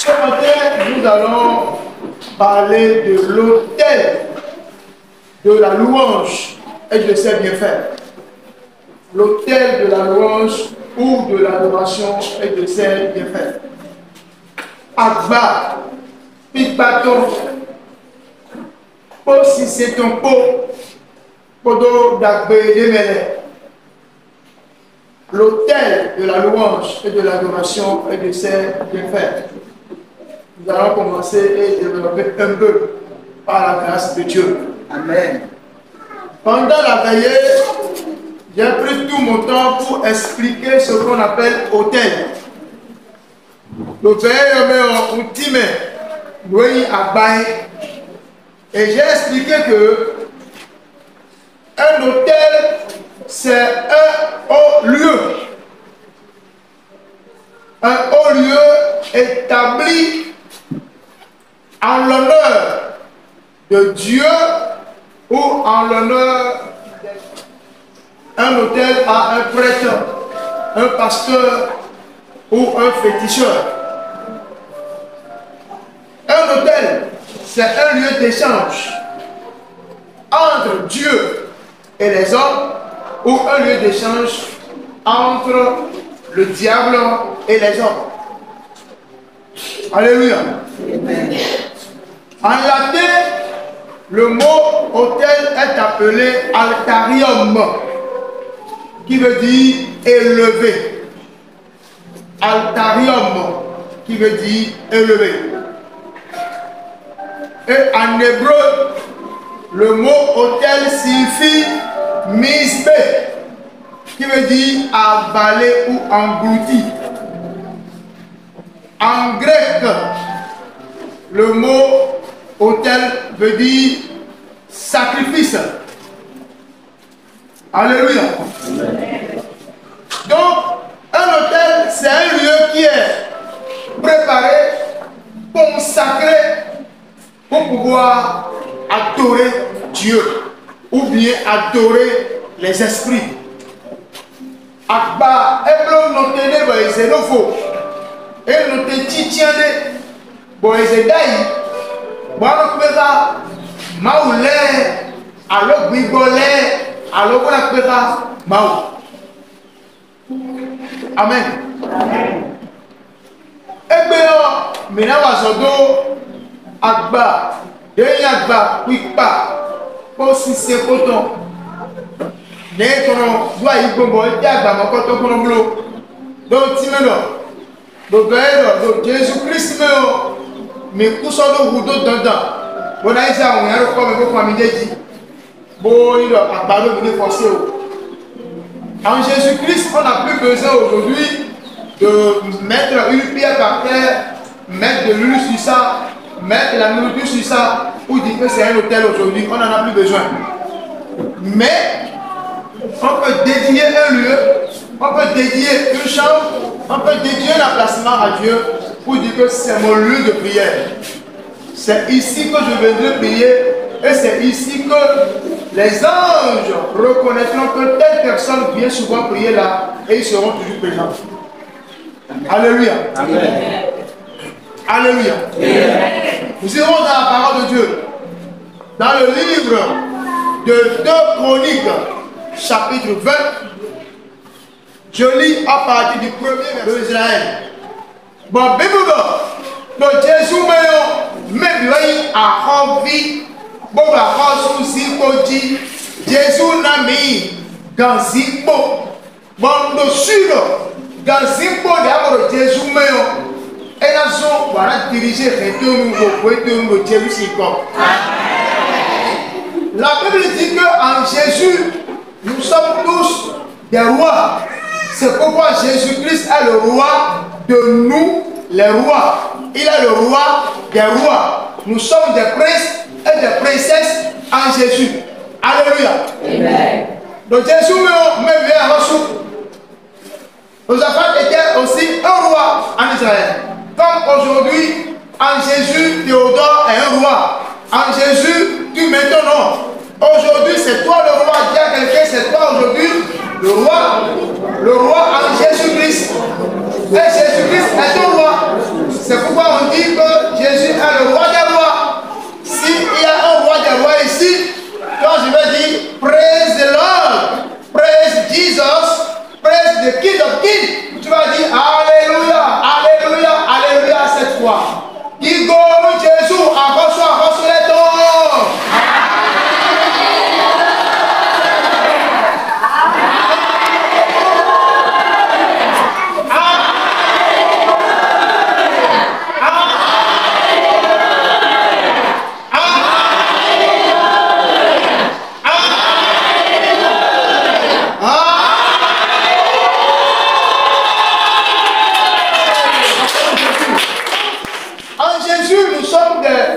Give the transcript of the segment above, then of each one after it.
Ce matin, nous allons parler de l'autel de la louange et de ses bienfaits. L'autel de la louange ou de l'adoration et de ses bienfaits. Agba, pipato, po si c'est ton pot, podo d'agbe demele. L'autel de la louange et de l'adoration et de ses bienfaits. Nous allons commencer et développer un peu par la grâce de Dieu. Amen. Pendant la veillée, j'ai pris tout mon temps pour expliquer ce qu'on appelle autel. Le veillée, et j'ai expliqué que un autel, c'est un haut lieu. Un haut lieu établi en l'honneur de Dieu ou en l'honneur d'un autel à un prêtre, un pasteur ou un féticheur. Un autel, c'est un lieu d'échange entre Dieu et les hommes ou un lieu d'échange entre le diable et les hommes. Alléluia. Amen. En latin, le mot autel est appelé altarium, qui veut dire élevé. Altarium, qui veut dire élevé. Et en hébreu, le mot autel signifie misbé, qui veut dire avalé ou englouti. En grec, le mot autel veut dire sacrifice. Alléluia. Donc, un autel, c'est un lieu qui est préparé, consacré pour pouvoir adorer Dieu ou bien adorer les esprits. Akba, Eblon notene ba ezenofo, et note titiane, bo ezedai, boano kweza, maoule, alo gbigole, alo bona kweza, mao. Amen. Egbeo, minawa zodo, Agba, deyi agba, kwikpa, po si se koton. Né kono doa igbombo ete agba mokoto kono blo. Donc timelo. Do gaero do Jésus Christ meo. Me kuso do hudo dandan. Bona isa on yaro ko me ko fami deji. Bo ilo agba do ni forcé o. En Jésus Christ, on n'a plus besoin aujourd'hui de mettre une pierre par terre, mettre de l'huile sur ça, mettre la nourriture sur ça, pour dire que c'est un hôtel aujourd'hui. On n'en a plus besoin. Mais on peut dédier un lieu, on peut dédier une chambre, on peut dédier un emplacement à Dieu pour dire que c'est mon lieu de prière. C'est ici que je viendrai prier et c'est ici que les anges reconnaîtront que telle personne vient souvent prier là et ils seront toujours présents. Alléluia. Amen. Alléluia. Nous irons dans la parole de Dieu. Dans le livre de 2 Chroniques, chapitre 20, je lis à partir du premier verset d'Israël. Bon, donc Jésus m'a envie, bon, Jésus n'a mis Ganzimbo, bon, le sud, Ganzimbo d'abord Jésus m'a et la zone voilà diriger de Jésus. La Bible dit qu'en Jésus, nous sommes tous des rois. C'est pourquoi Jésus-Christ est le roi de nous, les rois. Il est le roi des rois. Nous sommes des princes et des princesses en Jésus. Alléluia. Amen. Donc Jésus me vient à Rossou. Josaphat était aussi un roi en Israël. Comme aujourd'hui, en Jésus, Théodore est un roi. En Jésus, tu mets ton nom. Aujourd'hui, c'est toi le roi. Dis à quelqu'un, c'est toi aujourd'hui le roi en Jésus-Christ. Et Jésus-Christ est ton roi. C'est pourquoi on dit que Jésus est le roi des rois. S'il y a un roi des rois ici, quand je vais dire praise the Lord, praise Jesus, praise the King of Kings, tu vas dire Alléluia, Alléluia, Alléluia cette fois. Digo Jésus, encore les dons.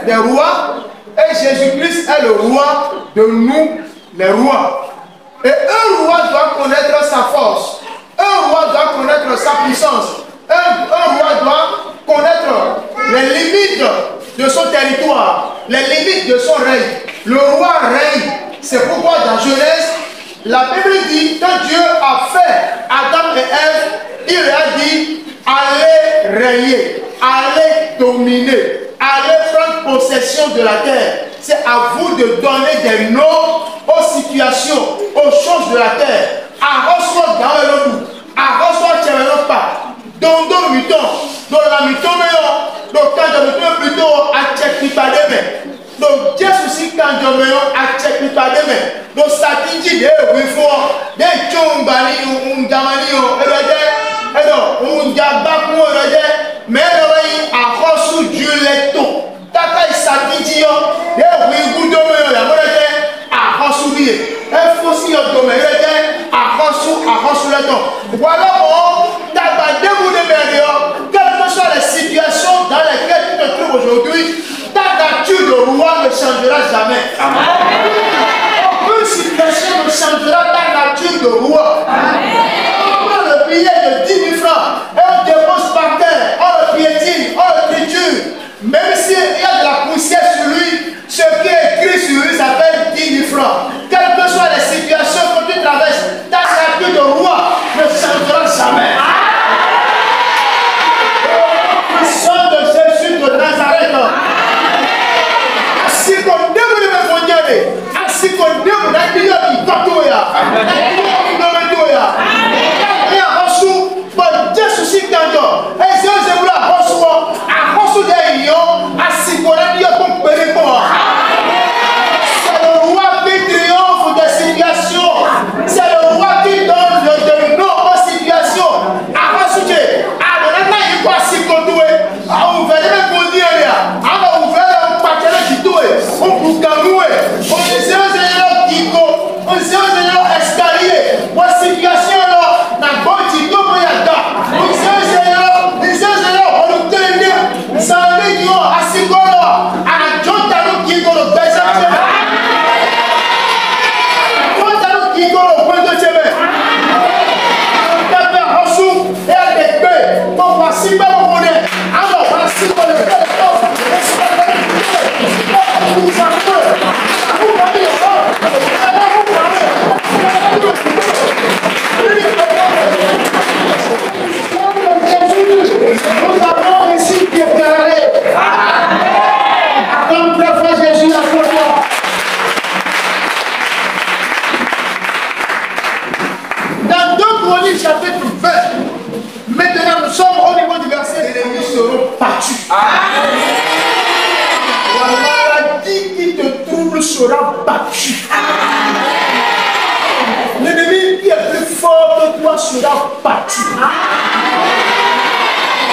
Des rois, et Jésus-Christ est le roi de nous, les rois. Et un roi doit connaître sa force, un roi doit connaître sa puissance, un roi doit connaître les limites de son territoire, les limites de son règne. Le roi règne. C'est pourquoi dans Genèse, la Bible dit que Dieu a fait Adam et Ève, il leur a dit allez régner, allez dominer, allez prendre possession de la terre. C'est à vous de donner des noms aux situations, aux choses de la terre. Arrose-toi dans le loup, arrose-toi dans le pas. Dans le muton, dans la muton, dans le muton plutôt à checker par des mains. Donc, Dieu aussi quand je me à checker par des mains. Donc, ça dit des wifois, des chombani, jamani, et donc, mais a reçu Dieu les taux. Tata Isatidio, et oui, vous demeurez la monnaie, a reçu bien. Il faut aussi demeurer, a reçu les taux. Voilà, Tata, debout quelles que soient les situations dans lesquelles tu te trouves aujourd'hui, ta nature de roi ne changera jamais. Aucune situation ne changera ta nature de roi. On prend le billet de 10 000 francs et on dépose par terre, on le piétine, on le triture. Même s'il y a de la poussière sur lui, ce qui est écrit sur lui s'appelle 10 000 francs. Quelles que soient les situations que tu traverses, ta nature de roi ne changera jamais. Puissant de Jésus de Nazareth. Ainsi qu'on devrait me fonder, ainsi qu'on devrait me dire c'est le roi qui triomphe des situations. C'est le roi qui donne le nom aux situations. sera battu. L'ennemi qui est plus fort que toi sera battu.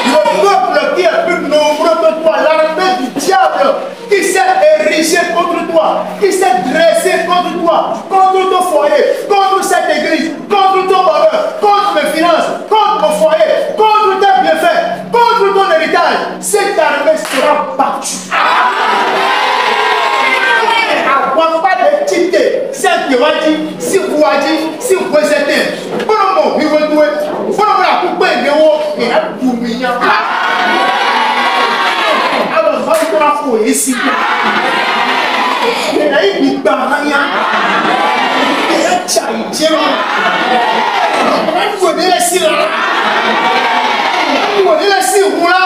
Le peuple qui est plus nombreux que toi, l'armée du diable qui s'est érigé contre toi, qui s'est dressé contre toi, contre ton foyer, contre cette église, contre ton bonheur, contre mes finances, contre mon foyer, contre tes bienfaits, contre ton héritage, cette armée sera battue. Pas de tité, c'est qui va dire, si vous avez dit, si vous êtes pour le mot, il va douer, pour la coupe de l'eau, et la boumia. Alors, va vous la fouiller ici. Il y a une barrière. Il y a un tchaïtien. Vous connaissez la scie là. Vous connaissez la scie là.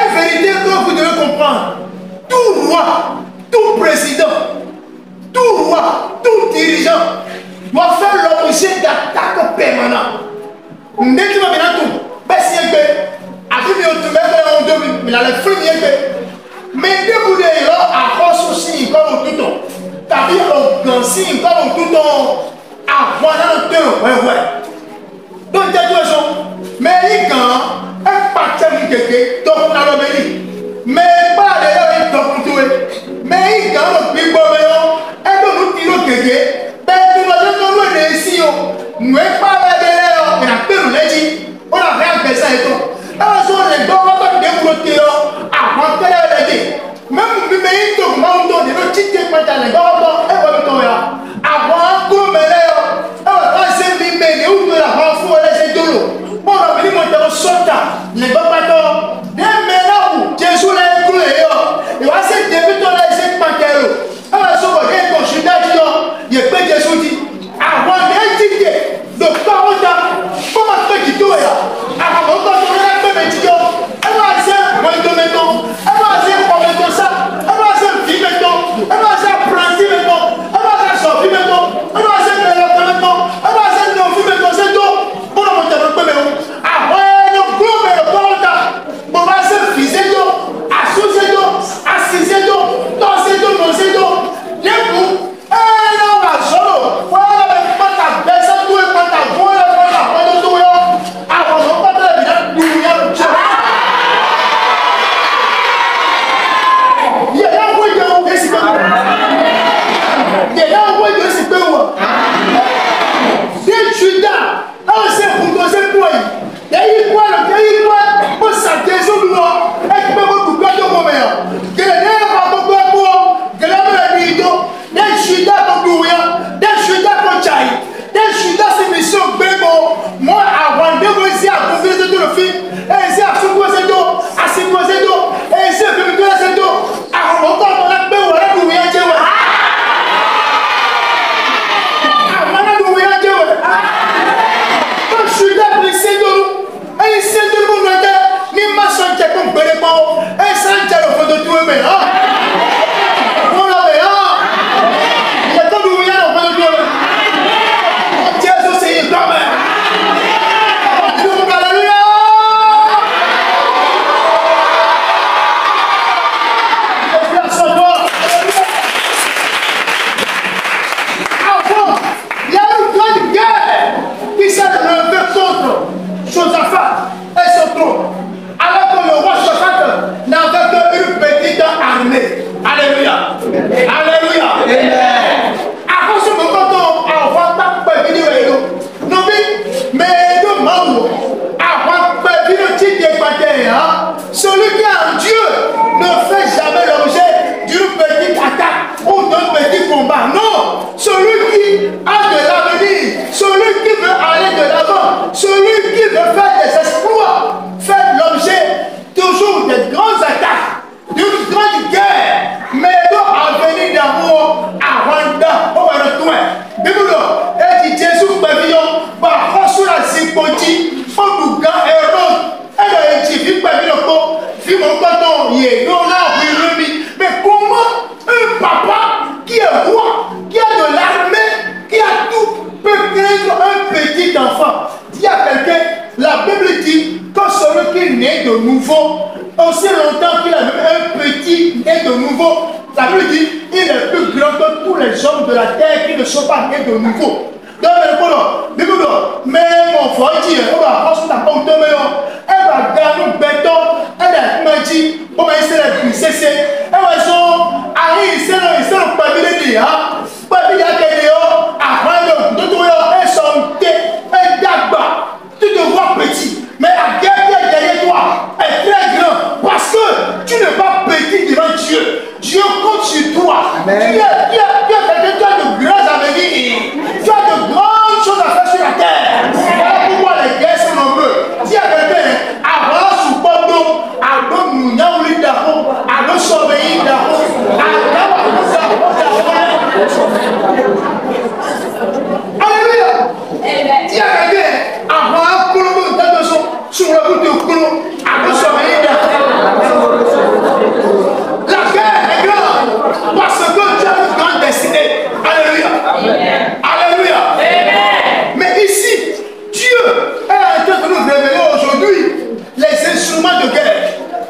une vérité que vous devez comprendre. Tout roi, tout président, tout roi, tout dirigeant doit faire l'objet d'attaques permanentes. Dès que tu vas maintenant tout, mais dès que vous êtes là, à force aussi, comme tout le temps, c'est-à-dire au signe, comme tout le temps, à voir dans le temps, ouais. Donc, il y a deux choses. Mais quand un parti qui donc on a l'obéi. Mais pas de là, donc tout mais il quand le plus beau, et donc nous tirons quelqu'un, ben nous allons nous ici, nous n'est pas là de là, on a peur, on a rien fait ça et tout. Alors, les deux vont te débloquer avant que les deux. Même si vous avez un monde de petits départements, les deux vont te débloquer avant que les les bapatons, des mélanges, Jésus l'a inclus, et va se débuter dans les épanqueros. Alors, ce qu'on est consulté, il y a pas de Jésus dit, avant d'étudier, de 40 ans, comment faire du tout là? Avant de faire un peu de Dieu, elle va se moins de métaux, elle va se prendre de ça, elle va se vivre métaux, elle va se prendre métaux, elle va se sortir métaux, elle va se mélanger métaux, elle va se nourrir métaux, c'est tout. Pour le monter un peu métaux. Aussi longtemps qu'il a même un petit né de nouveau, ça veut dire qu'il est plus grand que tous les hommes de la terre qui ne sont pas nés de nouveau. Donc, mais mon frère dit, on va prendre ta pompe de mélange, elle va gagner un béton, elle a dit, on va essayer de princesse, elle va dire, allez, c'est le papier de dire, papier de dire, après le tout, elle sont elle d'abord, tu te vois petit, mais la guerre qui est derrière toi est très grande, parce que tu n'es pas petit devant Dieu. Dieu compte sur toi. Tu as de grands avenirs. Tu as de grandes choses à faire sur la terre. Voilà pourquoi les guerres sont nombreuses. Si il y a quelqu'un, avant sous Bordeaux, à l'homme Mouniaouli d'Afro, à l'homme Sobéi d'Afro, à l'homme Alléluia. Si il y a quelqu'un, avant un colombo de son, sur le bout de colombo, à l'homme Sobéi d'Afro.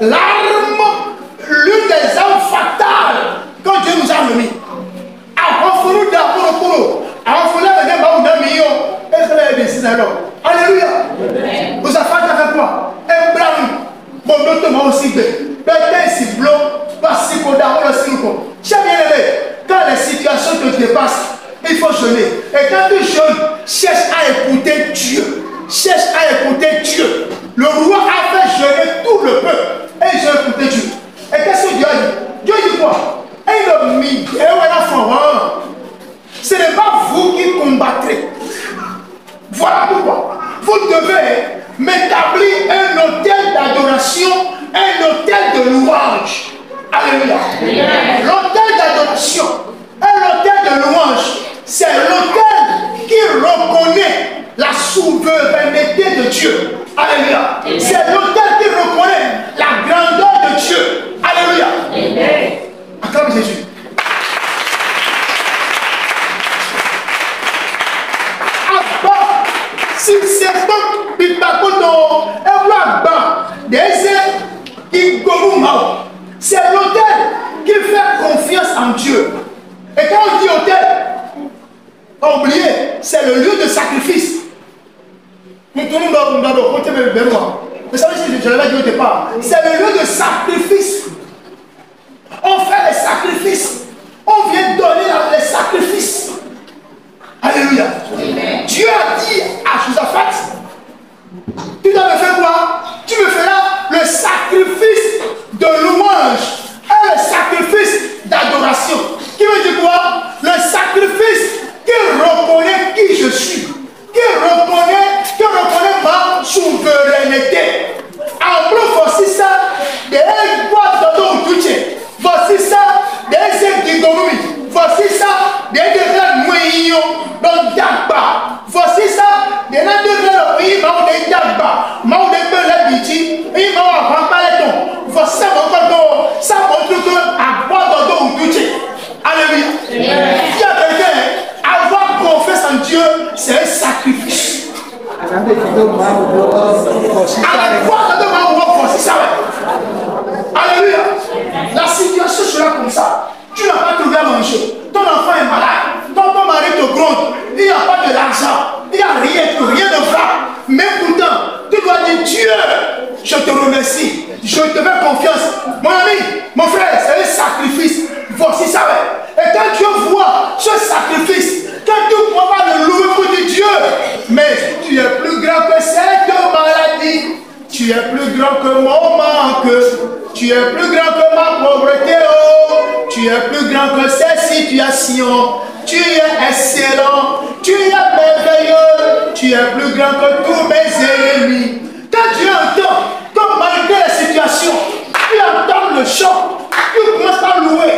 l'arme, l'une des armes fatales que Dieu nous a remis. Alléluia. Vous avez fait avec quoi? Un blanc. Bon, notamment aussi. Peut-être si blanc, pas si qu'on a aussi. J'ai bien aimé. Quand les situations te dépassent, il faut jeûner. Et quand tu jeûnes, cherche à écouter Dieu. Cherche à écouter Dieu. Le roi a fait jeûner tout le peuple. Et ils ont écouté Dieu. Et qu'est-ce que Dieu a dit? Dieu dit quoi? Et le mis. Ce n'est pas vous qui combattrez. Voilà pourquoi vous devez m'établir un autel d'adoration, un autel de louange. Alléluia. L'autel d'adoration, un autel de louange, c'est l'autel qui reconnaît la souveraineté de Dieu. Alléluia. C'est l'autel qui reconnaît la grandeur de Dieu. Alléluia. Acclame Jésus. Si c'est bon, il va c'est l'autel qui fait confiance en Dieu. Et quand on dit autel, pas oublier, c'est le lieu de sacrifice. Nous tournons dans le côté de Benoît. Vous savez, je l'avais dit au départ, c'est le lieu de sacrifice. On fait les sacrifices. On vient donner les sacrifices. Alléluia. Amen. Dieu a dit à Josaphat, tu dois me faire quoi? Tu me feras le sacrifice de louange et le sacrifice d'adoration. Qui veut dire quoi? Le sacrifice qui reconnaît qui je suis, qui reconnaît ma souveraineté. En plus, voici ça, des boîtes de Douché. Voici ça, des Guigorumi. Voici ça, des grands moyens dans Dagba. Voici ça, des grands moyens dans Dagba. Maou de Belabiti, et Maou à Pampaleton. Voici ça, ça montre que à boîte de Douché. Alléluia. Il y a quelqu'un, avoir confiance en Dieu, c'est un sacrifice. Avec quoi de Maou, voici ça. Alléluia. La situation sera comme ça. Tu n'as pas trouvé à manger. Ton enfant est malade. Ton mari te gronde. Il n'y a pas de l'argent. Il n'y a rien de vrai. Mais pourtant, tu dois dire Dieu, je te remercie. Je te fais confiance. Mon ami, mon frère, c'est un sacrifice. Voici ça. Et quand Dieu voit ce sacrifice, quand tu ne pourras pas le louer pour dire Dieu, mais tu es plus grand que cette maladie. Tu es plus grand que mon manque. Tu es plus grand que ma pauvreté. Oh. Tu es plus grand que ces situations. Tu es excellent. Tu es merveilleux. Tu es plus grand que tous mes ennemis. Quand Dieu entend, comme malgré les situations, tu entends le chant, tu commences à louer,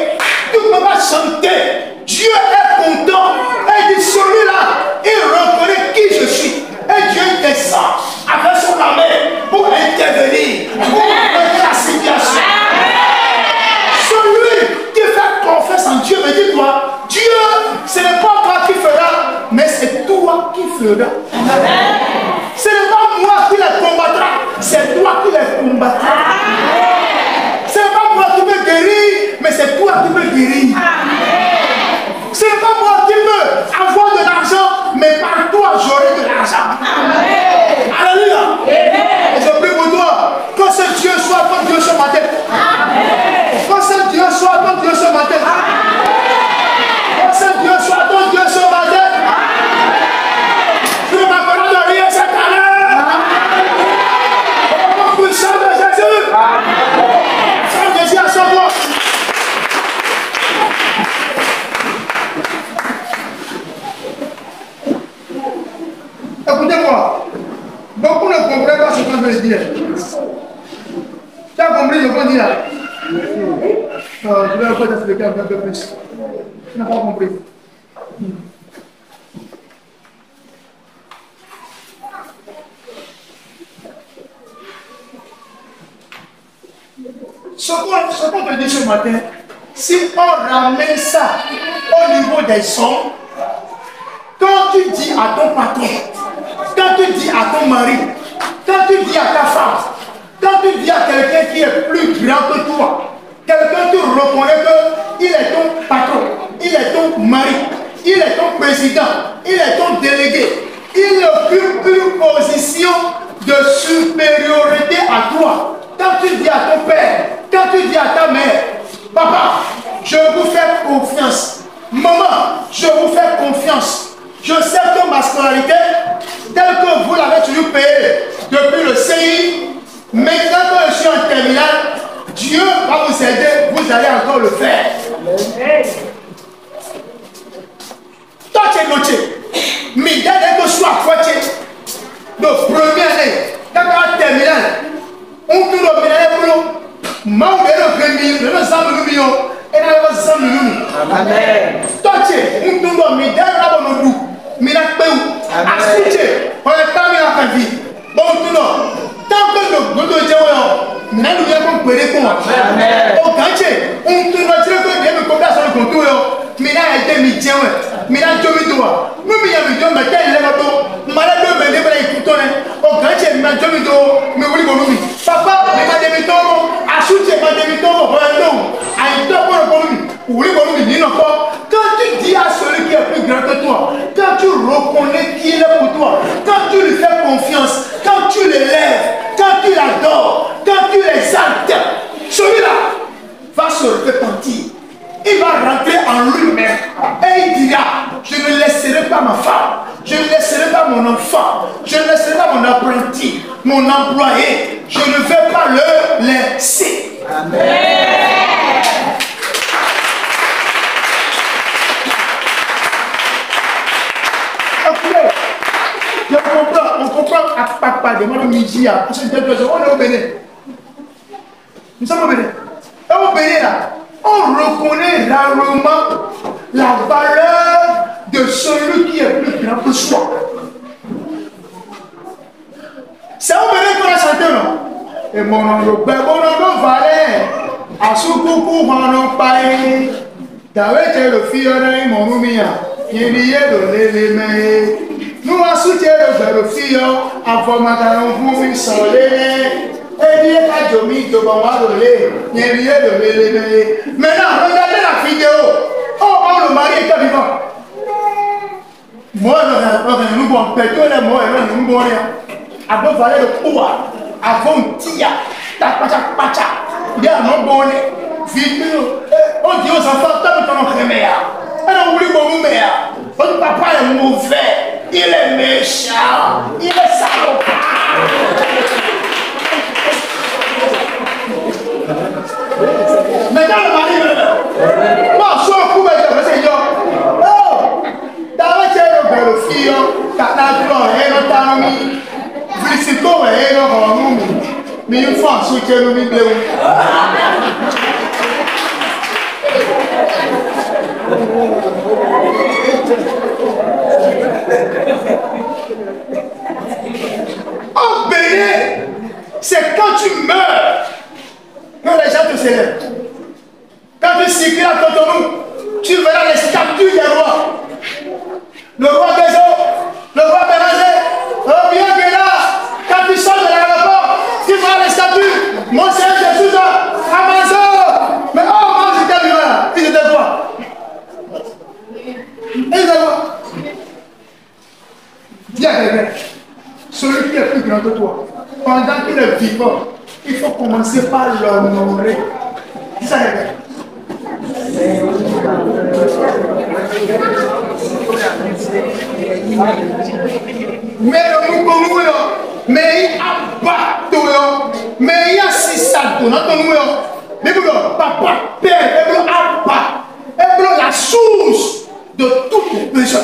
tu commences à chanter. Dieu est content. Et dit celui-là, il reconnaît qui je suis. Et Dieu descend avec son armée pour intervenir, pour aider la situation. Celui qui fait confiance en Dieu me dit quoi? Dieu, ce n'est pas toi qui feras, mais c'est toi qui feras. Ce n'est pas moi qui les combattra, c'est toi qui les combattras. Ce n'est pas moi qui peux guérir, mais c'est toi qui peux guérir. Ce n'est pas moi qui peux avoir de l'argent, mais par toi j'aurai de l'argent. Alléluia. Et je prie pour toi, que ce Dieu soit ton Dieu ce matin. Que ce Dieu soit ton Dieu ce matin. Que ce Dieu soit ton Dieu ce matin. Tu ne m'appelleras de rien cette année. Au nom puissant de Jésus. Frère Jésus à son voix. Écoutez-moi, beaucoup ne comprennent pas ce que je veux dire. Tu as compris ce qu'on dit là? Je vais encore t'expliquer un peu plus. Tu n'as pas compris. Ce qu'on te dit ce matin, si on ramène ça au niveau des sons, quand tu dis à ton patron, quand tu dis à ton mari, quand tu dis à ta femme, quand tu dis à quelqu'un qui est plus grand que toi. Quelqu'un te reconnaît qu'il est ton patron, il est ton mari, il est ton président, il est ton délégué. Il occupe une position de supériorité à toi. Quand tu dis à ton père, quand tu dis à ta mère, papa, je vous fais confiance. Maman, je vous fais confiance. Je sais que ma scolarité, telle que vous l'avez toujours payée depuis le CI, maintenant que je suis en terminale, Dieu va vous aider, vous allez encore le faire. Toi, tu es noté. Mais dès que je suis à Poitiers, de première année, quand tu es en terminale, on te le met dans le boulot. Amen. Toi, tu es, on te le met dans le boulot. Quand tu dis à celui qui est plus grand que toi, quand tu reconnais qu'il est pour toi, quand tu lui fais confiance, quand tu l'élèves, quand tu l'adores, quand tu l'exaltes, celui-là va se repentir. Il va rentrer en lui-même et il dira, je ne laisserai pas ma femme, je ne laisserai pas mon enfant, je ne laisserai pas mon apprenti, mon employé, je ne vais pas le laisser. Amen. On comprend à papa de mon midi à on est au Bénin. Nous sommes au Bénin. Et au Bénin là, on reconnaît rarement la valeur de celui qui est plus grand que soi. C'est au Bénin qu'on a chanté, non? Et mon nom valait à ce coucou mon paye. T'avais le fiore mon noumia. Il y a de l'élément. Nous avons soutenu le fille avant matin pour une soleil. Et il y a de mi de bon relais. Il y a de l'élément. Maintenant, regardez la vidéo. Oh, le mari est vivant. Moi, nous avons perdu les mots et nous avons avant de valer le pouvoir. Avant tia. Tapacha. Il y a un bon vidéo. On dit aux enfants, t'as ton remède. Alors, oui, mon mère. Votre papa est mauvais. Il est méchant. Il est salopard. Maintenant, le mari me moi, je suis un coup de Seigneur. Oh, t'avais été le fille. T'as un ami. Félicitons et un mais une fois, je suis un ami. En Bénin, c'est quand tu meurs que les gens te célèbrent. Quand tu circules à Cotonou, tu verras les statues des rois. Le roi des eaux, le roi Béranger, le bien que là, quand tu sors de l'aéroport, tu verras les statues. Mon Seigneur Jésus, Amazon. Mais oh, moi j'étais vivant là. Ils étaient quoi? Ils étaient quoi? Dis à quelqu'un, celui qui est plus grand que toi, pendant qu'il est vivant, il faut commencer par l'honorer. Dis ça quelqu'un. Mais le Moukoumou, mais il a battu, mais il y a 6 saltos dans ton numéro. Mais papa, père, et la source de toutes les péchés.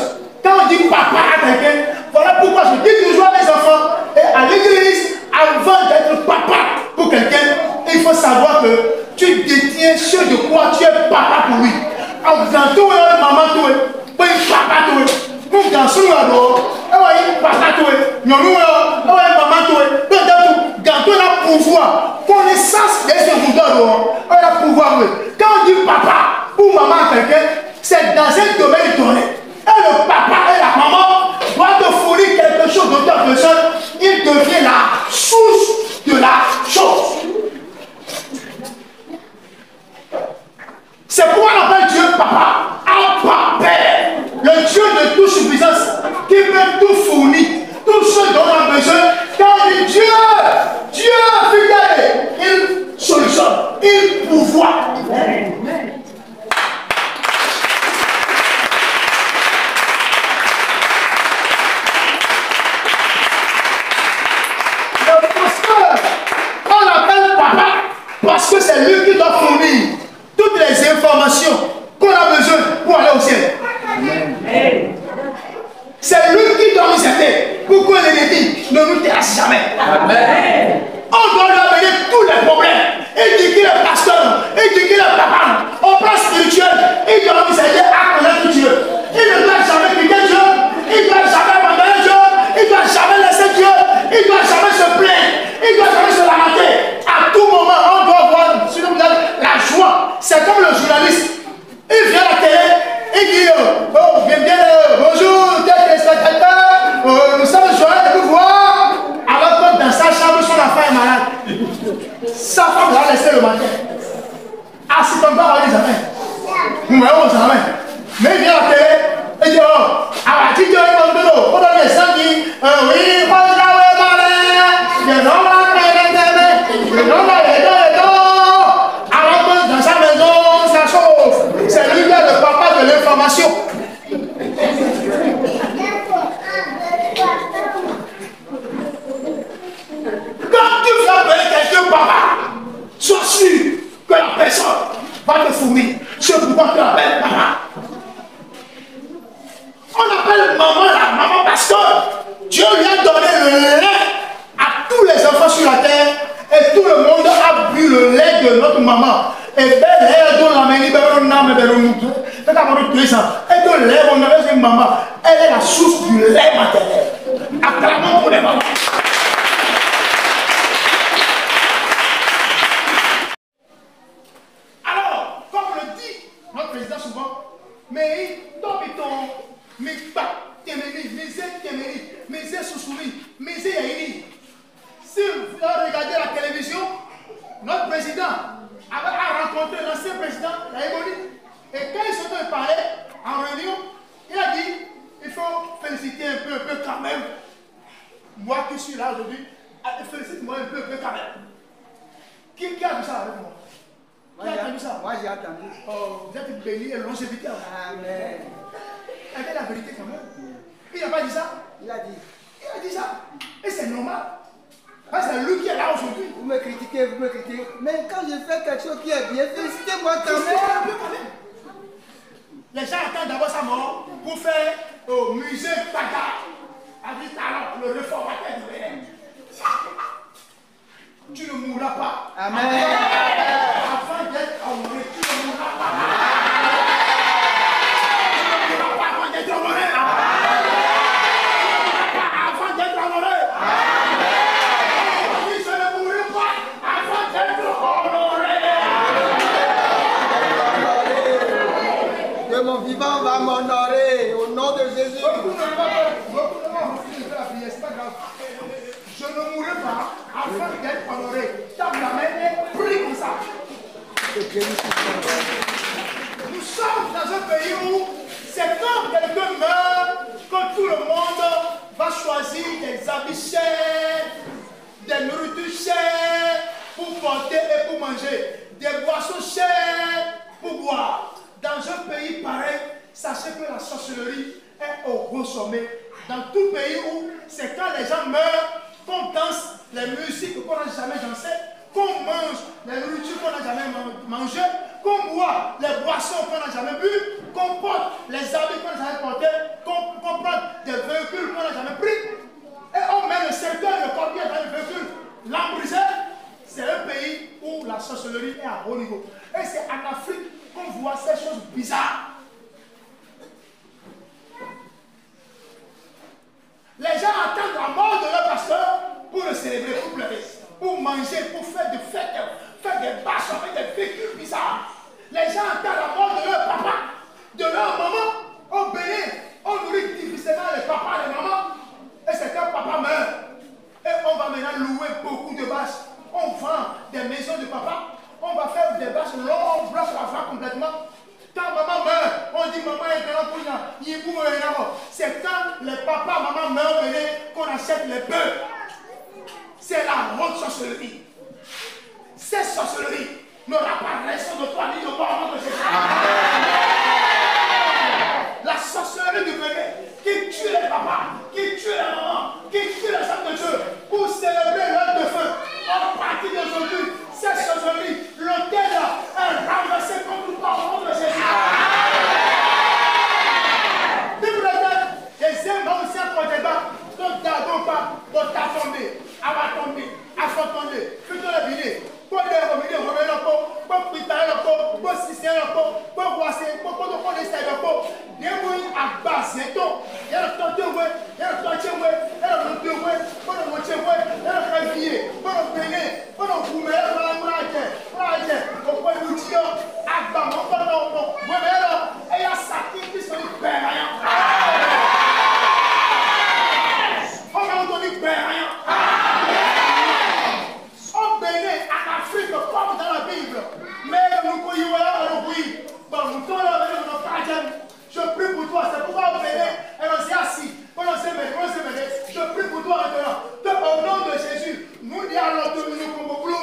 Quand on dit papa à quelqu'un, voilà pourquoi je dis toujours à mes enfants, et à l'église, avant d'être papa pour quelqu'un, il faut savoir que tu détiens ce de quoi tu es papa pour lui. En faisant tout, maman tout, pour papa tout. Nous dansons alors, et papa tout, nous maman tout, quand on a pouvoir, connaissance de ce pouvoir, on a pouvoir. Quand on dit papa ou maman à quelqu'un, c'est dans un domaine donné. Et le papa et la maman doivent te fournir quelque chose de ta personne, il devient la source de la chose. pouvoir. Le pasteur, on l'appelle papa parce que c'est lui qui doit fournir toutes les informations qu'on a besoin pour aller au ciel. C'est lui qui doit nous aider pour que l'ennemi ne nous terrasse jamais. Amen. On doit lui amener tous les problèmes. Il dit qu'il est pasteur, il dit qu'il est papa. Au plan spirituel, il doit nous aider à connaître Dieu. Il ne doit jamais quitter Dieu, il ne doit jamais abandonner Dieu, il ne doit jamais laisser Dieu, il ne doit jamais se plaindre, il ne doit jamais se lamenter. À tout moment, on doit voir sur la joie. C'est comme le journaliste. Il vient à la télé, il dit oh, bonjour, téléspectateurs, nous sommes joyeux de vous voir. Alors que dans sa chambre, son enfant est malade. Sa femme l'a laissé le matin. Ah, si ton père va dire jamais. Mais il vient à la télé, il dit oh, ah, tu dis on donne les gens qui oui, moi je l'avais malade, je n'en alors que dans sa maison, ça chauffe. C'est lui qui est le papa de l'information. Quand tu veux appeler quelqu'un papa, sois sûr que la personne va te fournir ce pourquoi tu l'appelles papa. On appelle maman la maman parce que Dieu lui a donné le lait à tous les enfants sur la terre et tout le monde a bu le lait de notre maman. Et belle lait dont la main libère un âme et de lait, on avait une maman. Elle est la source du lait maternel. Acclamons pour les mamans. Alors, comme on le dit, notre président souvent, mais Tobiton, mais pas, Téméni, mais Sousouri, mais Yaini. Si vous regardez la télévision, notre président a rencontré l'ancien président, la Éboli. Et quand ils sont parlé en réunion, il a dit il faut féliciter un peu quand même. Moi qui suis là aujourd'hui, félicite-moi un peu quand même. Qui a vu ça avec moi? Qui a entendu ça? Moi j'ai entendu. Oh, vous êtes bénis et longévité. Amen. Avec la vérité quand même. Il n'a pas dit ça? Il a dit. Il a dit ça. Et c'est normal. Parce que c'est lui qui est là aujourd'hui. Vous me critiquez. Mais quand je fais quelque chose qui est bien, félicitez-moi quand même. Les gens attendent d'abord sa mort pour faire au musée Baga avec talent, le réformateur du Bénin. Tu ne mourras pas. Amen. Avant d'être honoré, tu ne mourras pas. Tu ne mourras pas avant d'être honoré. Avant d'être honoré. Je ne mourrai pas avant d'être honoré. Que mon vivant va m'honorer au nom de Jésus. Je ne mourrai pas afin d'être honoré. Tape la main et prie comme ça. Nous sommes dans un pays où c'est quand quelqu'un meurt que tout le monde va choisir des habits chers, des nourritures chères pour porter et pour manger, des boissons chères pour boire. Dans un pays pareil, sachez que la sorcellerie est au gros sommet. Dans tout pays où c'est quand les gens meurent, qu'on danse les musiques qu'on n'a jamais dansé, qu'on mange les nourritures qu'on n'a jamais mangées, qu'on boit les boissons qu'on n'a jamais bu, qu'on porte les habits qu'on n'a jamais portés, qu'on porte des véhicules qu'on n'a jamais pris, et on met le secteur de corpier dans les véhicules, l'embrisé. C'est un pays où la sorcellerie est à haut niveau. Et c'est en Afrique qu'on voit ces choses bizarres. Les gens attendent la mort de leur pasteur pour le célébrer, pour pleurer, pour manger, pour faire des fêtes, faire des bâches avec des véhicules bizarres. Les gens attendent la mort de leur papa, de leur maman. Au Bénin, on nourrit difficilement les papas et les mamans. Et c'est quand papa meurt. Et on va maintenant louer beaucoup de bâches. On vend des maisons de papa. On va faire des bâches longues, on bloque la voie complètement. Quand maman meurt, on dit maman est grand pour nous. C'est quand les papas, maman meurent qu'on achète les bœufs. C'est la haute sorcellerie. Cette sorcellerie n'aura pas raison c'est un peu, pour voir c'est pour qu'on essaie de quoi. Des moyens à base, c'est tout. Il y a le temps de ouais, il y a le temps de ouais, il y a le temps de ouais, pour le moitié ouais, il y a le réveiller, pour le peiner, pour le foumer, pour la moitié, pour le moutier, à bas, mon père, non, ouais, mais alors, et il y a ça qui sont les pères, rien. On va entendre père, rien. On bénit en Afrique comme dans la Bible. Mais nous croyons là, nous croyons. Bon, nous sommes là, nous sommes là. Je prie pour toi, c'est pourquoi on bénit et on s'est assis. On s'est béni. Je prie pour toi maintenant. Au nom de Jésus, nous disons à notre nous comme au boulot,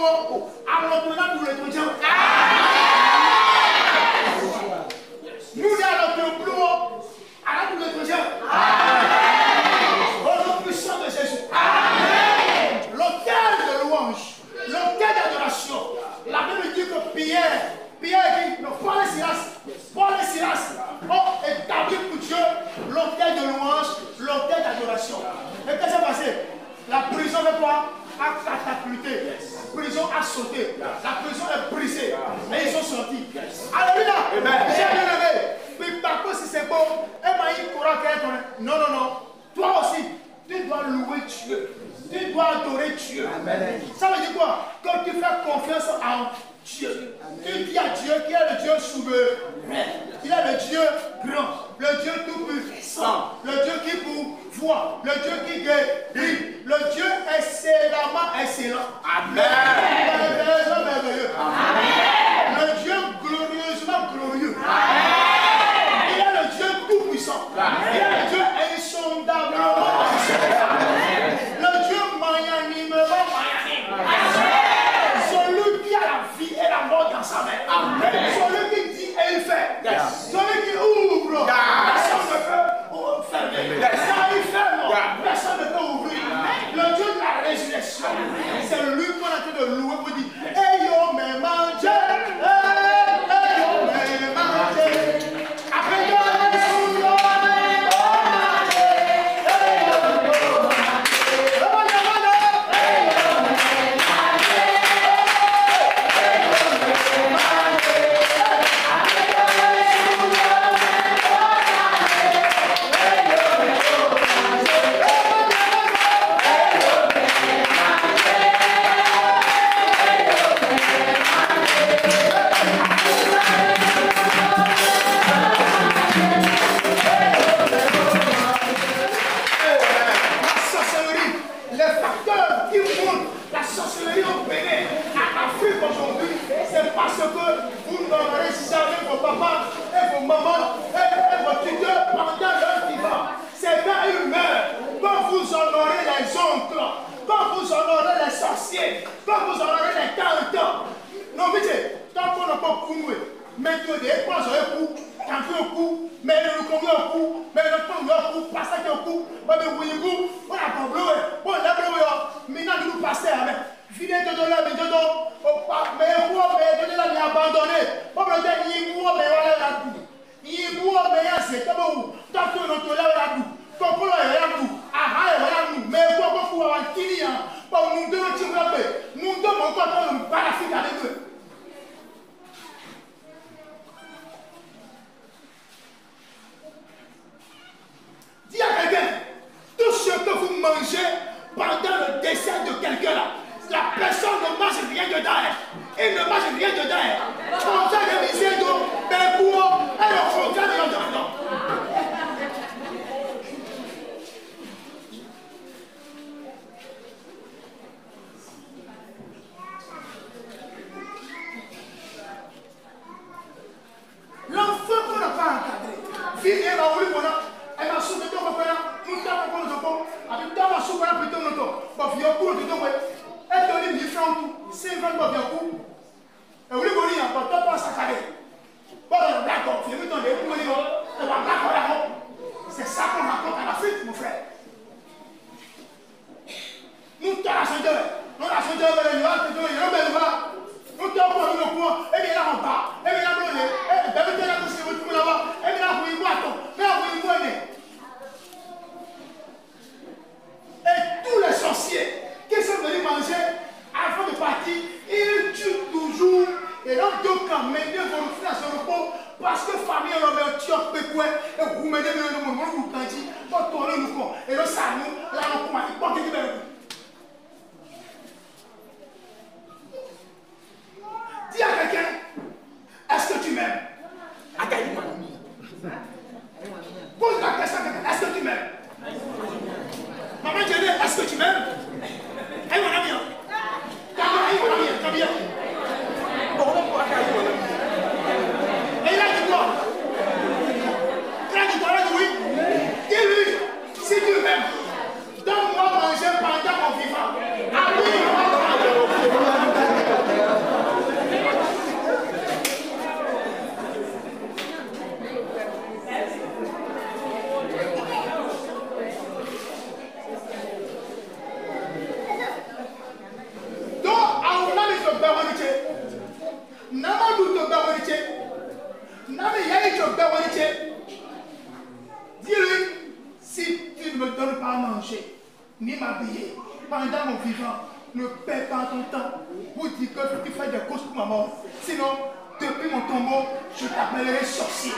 à notre nom, nous le disons. Nous disons à notre boulot, à notre nous le disons. Au nom puissant de Jésus. L'autel de louange, l'autel d'adoration. La Bible dit que Pierre dit, Paul et Silas ont établi pour Dieu l'autel de louange, l'autel d'adoration. Et qu'est-ce qui s'est passé? La prison de quoi? A catapulté. La prison a sauté. La prison est brisée. Et ils sont sortis. Alléluia. J'ai bien aimé. Puis par contre, si c'est bon, non. Toi aussi, tu dois louer Dieu. Tu dois adorer Dieu. Amen. Ça veut dire quoi? Quand tu fais confiance en Dieu. Tu dis à Dieu qu'il est le Dieu souverain. Il est le Dieu grand. Le Dieu tout-puissant. Le Dieu qui pourvoit. Le Dieu qui guérit. Le Dieu excellemment excellent. Amen. Merveilleux. Amen. Le Dieu glorieusement glorieux. Amen. Il est le Dieu tout-puissant. Il est le Dieu insondablement insondable. Le Dieu magnanimement magnanime. Celui qui a la vie et la mort dans sa main. Celui qui dit et il fait. Celui qui ouvre. Personne ne peut fermer. Quand il ferme, personne ne peut ouvrir. Le Dieu de la résurrection. C'est lui qu'on a train de louer pour dire hey yo, mais mangez. Hey yo, mais mangez. Après dis à quelqu'un, tout ce que vous mangez pendant le décès de quelqu'un là, la personne ne mange rien dedans. Il ne mange rien dedans. Comme ça, il y a des d'eau, mais pour elle, on regarde dedans. L'enfant qu'on n'a pas encadré, fille, elle va voulu pendant, elle m'a sauvé ton papa, tout ça pour le topo, avec toi, ma soupe, elle a plutôt le topo. Bah, viens pour le topo, elle te dit 10 francs tout, 5 francs, bah, viens pour. Et vous voulez dire, bah, toi, pas saccadé. Bon, d'accord, viens me donner, vous voulez dire, d'accord. C'est ça qu'on raconte à l'Afrique, mon frère. Nous, tu as la chanteur, nous, la chanteur, elle est là, tu es là, nous t'avons pas vu le courant, et bien là on part, et bien là on est, et bien là on est, et bien là on est, et tous les sorciers qui sont venus manger, avant de partir, ils tuent quand même bien pour faire ce repos parce que famille on met un tioc pécoué et vous mettez le monde vous quand dit pour tourner nous quoi et le ça nous là on commence pas que dis à quelqu'un est-ce que tu m'aimes Akaï pose la question à quelqu'un est-ce que tu m'aimes maman je dis est-ce que tu m'aimes aïe mon ami come here. Et il a dit quoi? Il a dit quoi? Oui. Dis-lui, si tu m'aimes, donne-moi manger pendant mon vivant. Dis-lui, si tu ne me donnes pas à manger, ni m'habiller pendant mon vivant, ne perds pas ton temps pour dire que tu fais des courses pour ma mort. Sinon, depuis mon tombeau, je t'appellerai sorcier.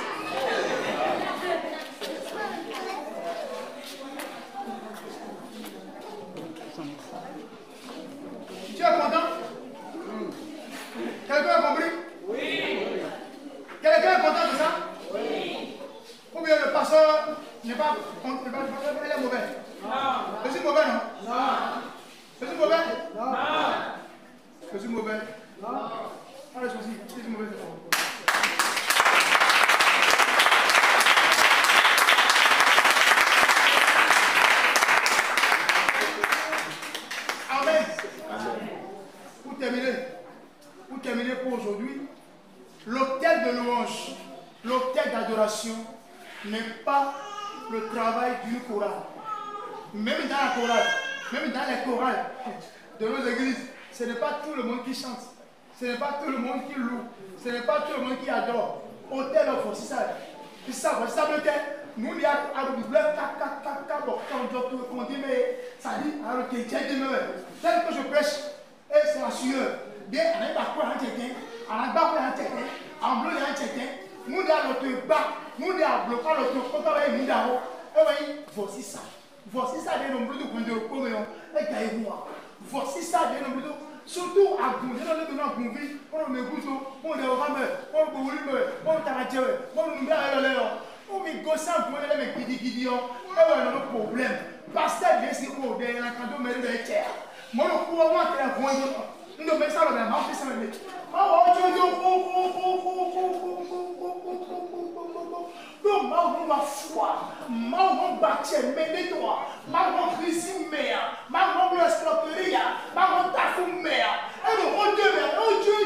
Tu es content? Quelqu'un a compris? Oui. Quelqu'un est content de ça? Oui. Ou bien le pasteur n'est pas il est mauvais? Non. Je suis mauvais, non? Non. Je suis mauvais? Non. Je suis mauvais? Non. Allez, je suis mauvais. Amen. Pour terminer pour aujourd'hui, l'autel de louange, l'autel d'adoration n'est pas le travail d'une chorale. Même dans la chorale, même dans les chorales de nos églises, ce n'est pas tout le monde qui chante, ce n'est pas tout le monde qui loue, ce n'est pas tout le monde qui adore. Autel de force, c'est ça. C'est ça, ça veut dire nous, il y a un double on dit, mais ça dit, alors que Dieu demeure. Tel que je prêche, et c'est la sueur. Bien, on n'est pas quoi un tchéquin, on n'a pas quoi un tchéquin, en bleu, il y a un tchéquin. Nous, il y a notre bas, nous, il y a bloqué notre côté, nous, il y a voici ça. Voici ça, des nombreux de points de repos, et gaïmois. Voici ça, des nombreux de. Surtout à Goundé, dans le domaine à Goundé, on me goûte, on est au rameur, on est au volume, on est à la télé, on est à la on me gosse à Goundé, mais qui et on a un problème. Parce que c'est ce qu'on a dans le canton de l'État. Moi, je crois que c'est un point de. Nous devons ça dans la main, c'est ça le mec. Donc, ma foi, ma bâtir, mais toi, ma crise mère, ma exploiterie, ma tafou mère, et le rôle de mère, oh Dieu,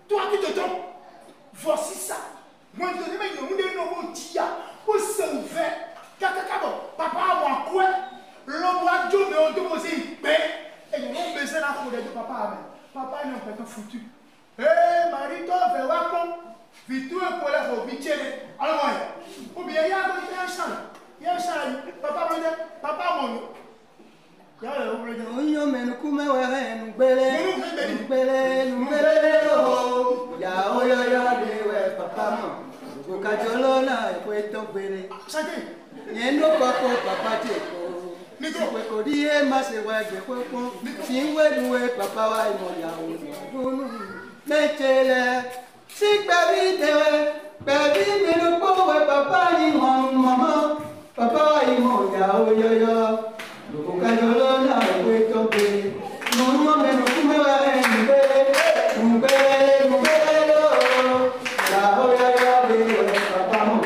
toi qui te trompes, voici ça. Moi, je dis, mais nous devons dire, pour se ouvrir, papa a moi quoi, l'homme a Dieu, mais on te pose une paix, et nous avons besoin de la folie de papa. Papa est un peu foutu. Eh, Marie, toi, fais voir comme, vitou et pour la robiche, alors, ou bien il y a un chant, il y a un chant, papa, mon. Onyo menukume wewe nugbele oh ya oyo yo dewe papa mo ukajolo na ekweto gbere yendo papa teko kweko die mase waje kweko sinwe duwe papa wa imo ya onu mechele sikbabi dewe babi menuko we papa ni mama papa wa imo ya oyo yo ukajolo na ekweto gbere no me no kume wa nugbele oh ya oyo yo dewe papa mo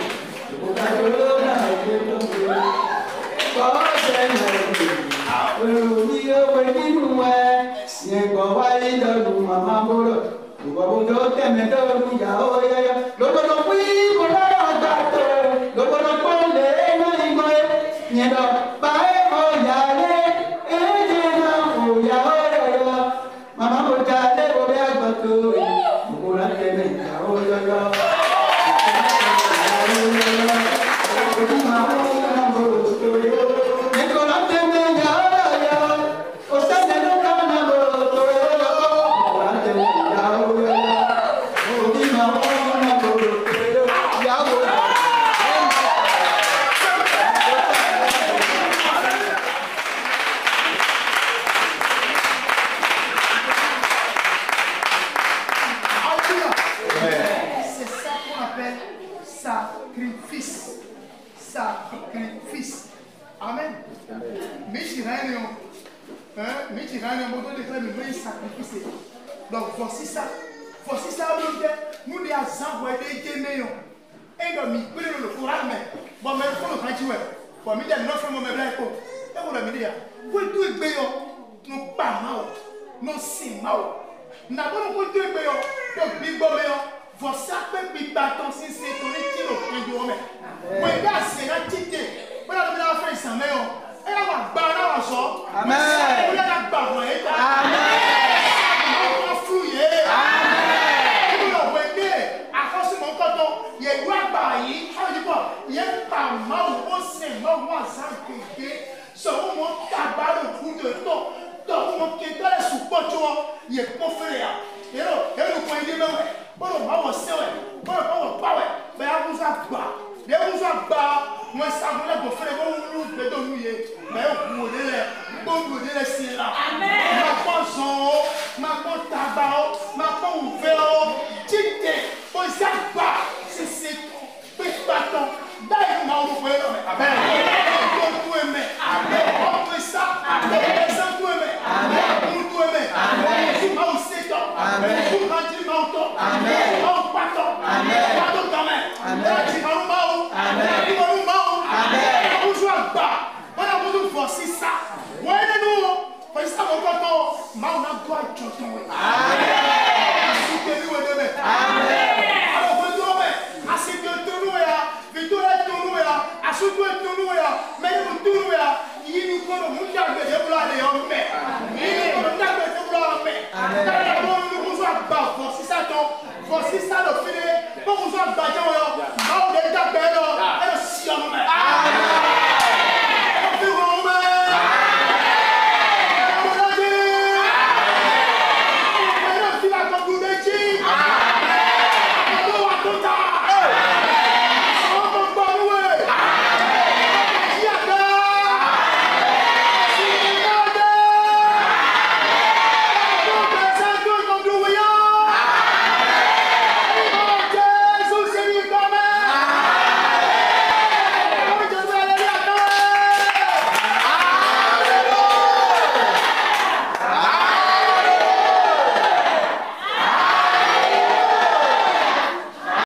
ukajolo na ekweto gbere des sacrifices. Donc voici ça nous les envoyés des généons. Et nous mis le courage mais bon mais faut le prendre pour me dire non fait mon meuble et vous le dire vous tout béo nous pas mal nous si mal n'a pas nous tout béo donc big béo voici peut big bâton si c'est ton étiro prendre du homme oui là c'est la tite voilà nous la faire ça mais et là va barra va so amen vous la barra et amen on fouiller amen vous le voyez à force mon coton il y a quoi bailler ça veut dire quoi il y a pas mal au sein mal moi ça que so mo tabac le coup de temps donc mo que dans les sous-potes il est pour faire et là nous point de même bon on va c'est ouais bon on pas ouais mais à vous ça pas de vous ça pas moi ça vous la go faire bon nous de nous mais on vous de les c'est là amen ma poisson ma tabac ma ouvert tite on ça pas c'est petit bâton d'ailleurs ma on peut amen amen on peut ça amen ça tout aimer amen tout aimer amen tout ma c'est amen tout ma dit ma auto amen on pardon amen pardon quand même amen tu vas nous amen tu vas nous amen on joue pas on a besoin de forcer ça ouais nous parce que ça mon coton ma on a droit de amen